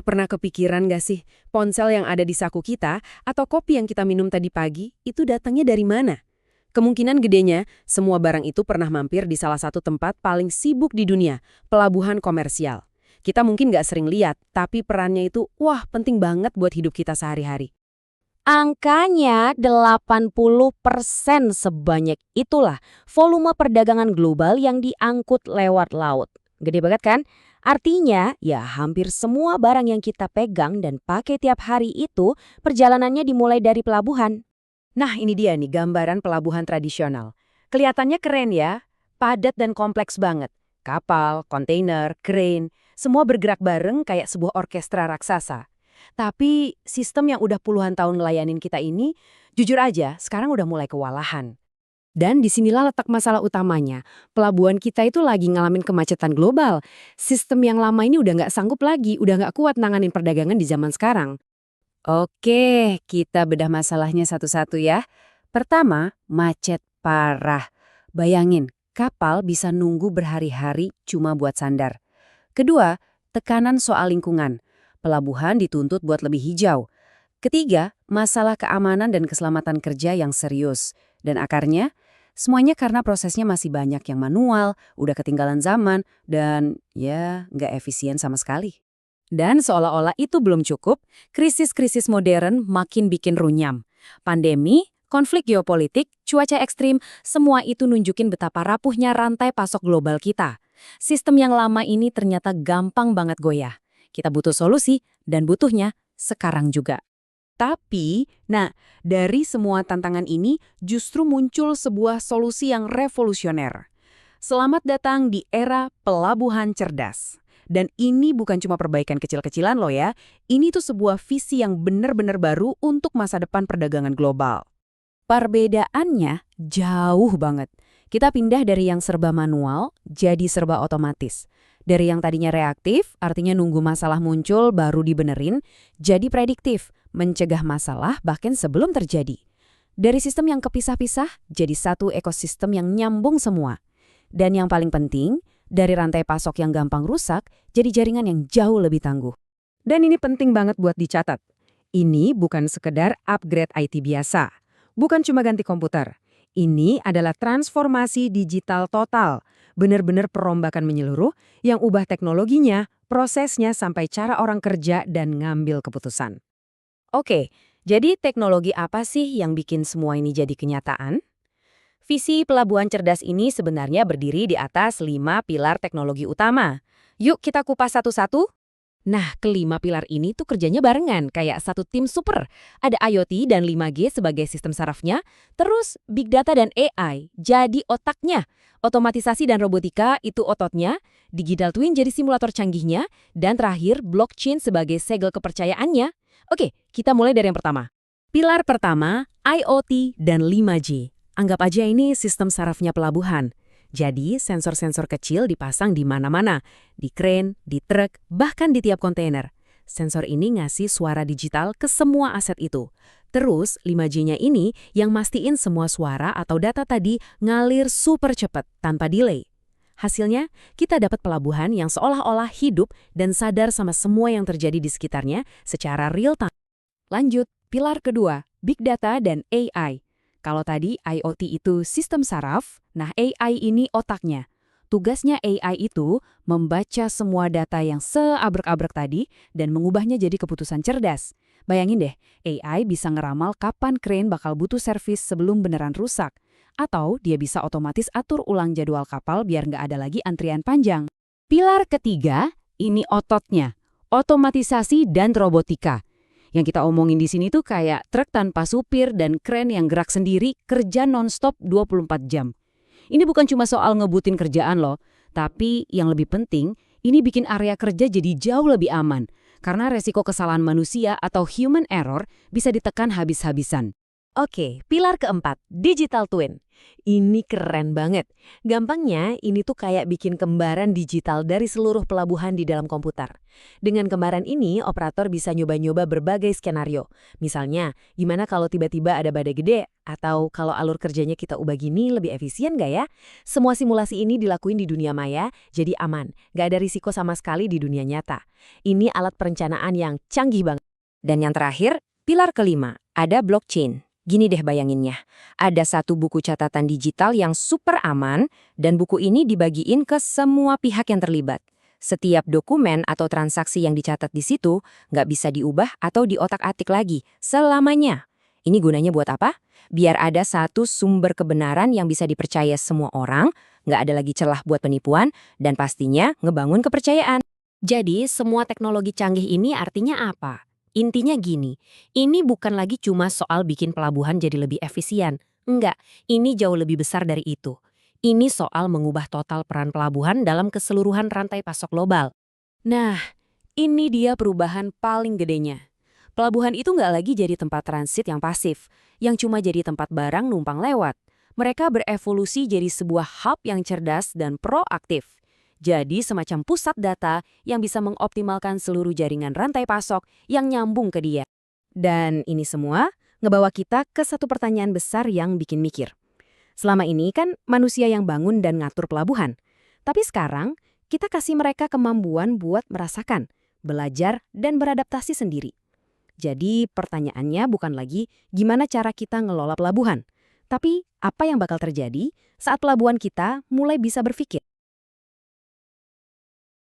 Pernah kepikiran gak sih, ponsel yang ada di saku kita atau kopi yang kita minum tadi pagi, itu datangnya dari mana? Kemungkinan gedenya, semua barang itu pernah mampir di salah satu tempat paling sibuk di dunia, pelabuhan komersial. Kita mungkin gak sering lihat, tapi perannya itu, wah penting banget buat hidup kita sehari-hari. Angkanya 80% sebanyak itulah volume perdagangan global yang diangkut lewat laut. Gede banget kan? Artinya, ya hampir semua barang yang kita pegang dan pakai tiap hari itu perjalanannya dimulai dari pelabuhan. Nah ini dia nih gambaran pelabuhan tradisional. Kelihatannya keren ya, padat dan kompleks banget. Kapal, kontainer, crane, semua bergerak bareng kayak sebuah orkestra raksasa. Tapi sistem yang udah puluhan tahun ngelayanin kita ini, jujur aja, sekarang udah mulai kewalahan. Dan disinilah letak masalah utamanya. Pelabuhan kita itu lagi ngalamin kemacetan global. Sistem yang lama ini udah nggak sanggup lagi, udah nggak kuat nanganin perdagangan di zaman sekarang. Oke, kita bedah masalahnya satu-satu ya. Pertama, macet parah. Bayangin, kapal bisa nunggu berhari-hari cuma buat sandar. Kedua, tekanan soal lingkungan. Pelabuhan dituntut buat lebih hijau. Ketiga, masalah keamanan dan keselamatan kerja yang serius. Dan akarnya, semuanya karena prosesnya masih banyak yang manual, udah ketinggalan zaman, dan ya nggak efisien sama sekali. Dan seolah-olah itu belum cukup, krisis-krisis modern makin bikin runyam. Pandemi, konflik geopolitik, cuaca ekstrim, semua itu nunjukin betapa rapuhnya rantai pasok global kita. Sistem yang lama ini ternyata gampang banget goyah. Kita butuh solusi, dan butuhnya sekarang juga. Tapi, dari semua tantangan ini justru muncul sebuah solusi yang revolusioner. Selamat datang di era pelabuhan cerdas. Dan ini bukan cuma perbaikan kecil-kecilan loh ya, ini tuh sebuah visi yang benar-benar baru untuk masa depan perdagangan global. Perbedaannya jauh banget. Kita pindah dari yang serba manual jadi serba otomatis. Dari yang tadinya reaktif, artinya nunggu masalah muncul baru dibenerin, jadi prediktif, mencegah masalah bahkan sebelum terjadi. Dari sistem yang kepisah-pisah, jadi satu ekosistem yang nyambung semua. Dan yang paling penting, dari rantai pasok yang gampang rusak, jadi jaringan yang jauh lebih tangguh. Dan ini penting banget buat dicatat. Ini bukan sekedar upgrade IT biasa. Bukan cuma ganti komputer. Ini adalah transformasi digital total, benar-benar perombakan menyeluruh yang ubah teknologinya, prosesnya sampai cara orang kerja dan ngambil keputusan. Oke, jadi teknologi apa sih yang bikin semua ini jadi kenyataan? Visi pelabuhan cerdas ini sebenarnya berdiri di atas 5 pilar teknologi utama. Yuk kita kupas satu-satu. Nah, kelima pilar ini tuh kerjanya barengan, kayak satu tim super. Ada IoT dan 5G sebagai sistem sarafnya, terus Big Data dan AI jadi otaknya. Otomatisasi dan robotika itu ototnya, Digital Twin jadi simulator canggihnya, dan terakhir blockchain sebagai segel kepercayaannya. Oke, kita mulai dari yang pertama. Pilar pertama, IoT dan 5G. Anggap aja ini sistem sarafnya pelabuhan. Jadi, sensor-sensor kecil dipasang di mana-mana, di crane, di truk, bahkan di tiap kontainer. Sensor ini ngasih suara digital ke semua aset itu. Terus, 5G-nya ini yang mastiin semua suara atau data tadi ngalir super cepat, tanpa delay. Hasilnya, kita dapat pelabuhan yang seolah-olah hidup dan sadar sama semua yang terjadi di sekitarnya secara real time. Lanjut, pilar kedua, Big Data dan AI. Kalau tadi IoT itu sistem saraf, nah AI ini otaknya. Tugasnya AI itu membaca semua data yang seabrek-abrek tadi dan mengubahnya jadi keputusan cerdas. Bayangin deh, AI bisa ngeramal kapan crane bakal butuh servis sebelum beneran rusak. Atau dia bisa otomatis atur ulang jadwal kapal biar nggak ada lagi antrian panjang. Pilar ketiga, ini ototnya. Otomatisasi dan robotika. Yang kita omongin di sini tuh kayak truk tanpa supir dan kren yang gerak sendiri kerja non-stop 24 jam. Ini bukan cuma soal ngebutin kerjaan loh, tapi yang lebih penting, ini bikin area kerja jadi jauh lebih aman. Karena resiko kesalahan manusia atau human error bisa ditekan habis-habisan. Oke, pilar keempat, digital twin. Ini keren banget. Gampangnya, ini tuh kayak bikin kembaran digital dari seluruh pelabuhan di dalam komputer. Dengan kembaran ini, operator bisa nyoba-nyoba berbagai skenario. Misalnya, gimana kalau tiba-tiba ada badai gede? Atau kalau alur kerjanya kita ubah gini, lebih efisien nggak ya? Semua simulasi ini dilakuin di dunia maya, jadi aman. Nggak ada risiko sama sekali di dunia nyata. Ini alat perencanaan yang canggih banget. Dan yang terakhir, pilar kelima, ada blockchain. Gini deh bayanginnya, ada satu buku catatan digital yang super aman dan buku ini dibagiin ke semua pihak yang terlibat. Setiap dokumen atau transaksi yang dicatat di situ nggak bisa diubah atau diotak-atik lagi selamanya. Ini gunanya buat apa? Biar ada satu sumber kebenaran yang bisa dipercaya semua orang, nggak ada lagi celah buat penipuan, dan pastinya ngebangun kepercayaan. Jadi, semua teknologi canggih ini artinya apa? Intinya gini, ini bukan lagi cuma soal bikin pelabuhan jadi lebih efisien. Enggak, ini jauh lebih besar dari itu. Ini soal mengubah total peran pelabuhan dalam keseluruhan rantai pasok global. Nah, ini dia perubahan paling gedenya. Pelabuhan itu nggak lagi jadi tempat transit yang pasif, yang cuma jadi tempat barang numpang lewat. Mereka berevolusi jadi sebuah hub yang cerdas dan proaktif. Jadi semacam pusat data yang bisa mengoptimalkan seluruh jaringan rantai pasok yang nyambung ke dia. Dan ini semua ngebawa kita ke satu pertanyaan besar yang bikin mikir. Selama ini kan manusia yang bangun dan ngatur pelabuhan. Tapi sekarang kita kasih mereka kemampuan buat merasakan, belajar, dan beradaptasi sendiri. Jadi pertanyaannya bukan lagi gimana cara kita ngelola pelabuhan, tapi apa yang bakal terjadi saat pelabuhan kita mulai bisa berpikir.